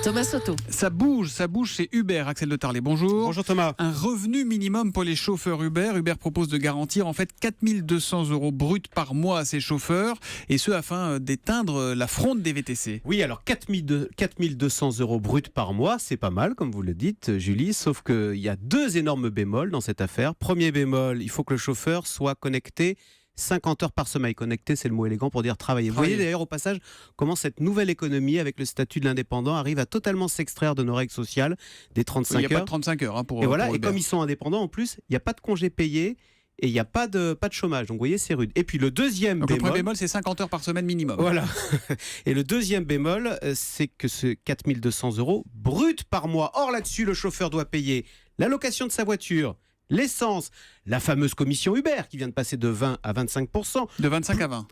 Thomas Soto. Ça bouge chez Uber. Axel de Tarlet, bonjour. Bonjour Thomas. Un revenu minimum pour les chauffeurs Uber. Uber propose de garantir en fait 4 200 € bruts par mois à ses chauffeurs, et ce afin d'éteindre la fronde des VTC. Oui, alors 4 200 € bruts par mois, c'est pas mal comme vous le dites Julie, sauf qu'il y a deux énormes bémols dans cette affaire. Premier bémol, il faut que le chauffeur soit connecté 50 heures par semaine. Connecté, c'est le mot élégant pour dire travailler. Vous voyez d'ailleurs au passage comment cette nouvelle économie avec le statut de l'indépendant arrive à totalement s'extraire de nos règles sociales des 35 heures. Il n'y a pas de 35 heures pour et voilà, pour et Uber. comme ils sont indépendants en plus, il n'y a pas de congé payé et il n'y a pas de chômage. Donc vous voyez, c'est rude. Et puis le deuxième Donc, le bémol... premier bémol, c'est 50 heures par semaine minimum. Voilà. Et le deuxième bémol, c'est que ce 4 200 € brut par mois. Or là-dessus, le chauffeur doit payer la location de sa voiture, l'essence, la fameuse commission Uber qui vient de passer de 20 à 25%. De 25 à 20.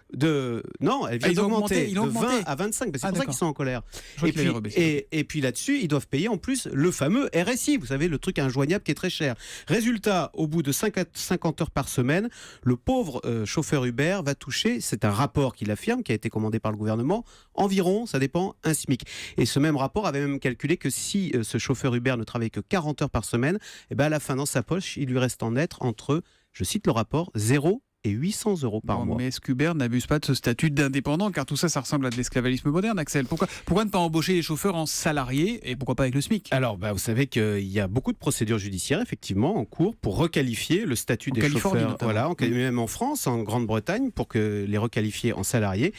Non, elle vient ils ont d'augmenter augmenté, de 20 à 25. C'est pour ça qu'ils sont en colère. Et puis là-dessus, ils doivent payer en plus le fameux RSI. Vous savez, le truc injoignable qui est très cher. Résultat, au bout de 50 heures par semaine, le pauvre chauffeur Uber va toucher, c'est un rapport qui l'affirme, qui a été commandé par le gouvernement, environ, ça dépend, un SMIC. Et ce même rapport avait même calculé que si ce chauffeur Uber ne travaillait que 40 heures par semaine, et ben à la fin, dans sa poche, il lui reste en net entre, je cite le rapport, 0 et 800 € par mois. Mais est-ce qu'Uber n'abuse pas de ce statut d'indépendant? Car tout ça, ça ressemble à de l'esclavalisme moderne, Axel. Pourquoi ne pas embaucher les chauffeurs en salariés, et pourquoi pas avec le SMIC? Alors, vous savez qu'il y a beaucoup de procédures judiciaires, effectivement, en cours pour requalifier le statut des chauffeurs. Voilà, même en France, en Grande-Bretagne, pour que les requalifier en salariés.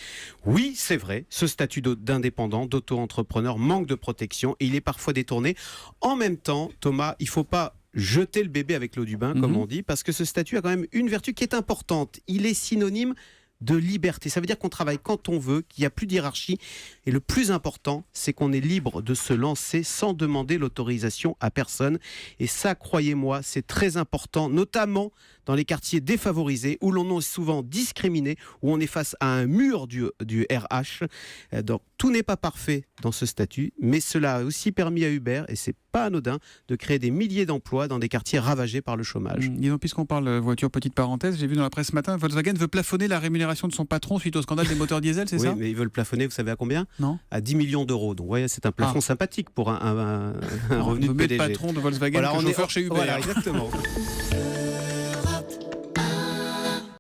Oui, c'est vrai, ce statut d'indépendant, d'auto-entrepreneur manque de protection et il est parfois détourné. En même temps, Thomas, il ne faut pas jeter le bébé avec l'eau du bain, comme on dit, parce que ce statut a quand même une vertu qui est importante. Il est synonyme de liberté. Ça veut dire qu'on travaille quand on veut, qu'il n'y a plus d'hiérarchie. Et le plus important, c'est qu'on est libre de se lancer sans demander l'autorisation à personne. Et ça, croyez-moi, c'est très important, notamment dans les quartiers défavorisés, où l'on est souvent discriminé, où on est face à un mur du RH. Donc, tout n'est pas parfait dans ce statut, mais cela a aussi permis à Uber, et c'est pas anodin, de créer des milliers d'emplois dans des quartiers ravagés par le chômage. Disons, puisqu'on parle voiture, petite parenthèse, j'ai vu dans la presse ce matin, Volkswagen veut plafonner la rémunération de son patron suite au scandale des moteurs diesel, c'est ça? Oui, mais ils veulent plafonner, vous savez à combien? Non. À 10 millions d'euros. Donc, vous voyez, c'est un plafond sympathique pour un revenu de PDG. Patron de Volkswagen, voilà, chauffeur chez Uber. Voilà, exactement.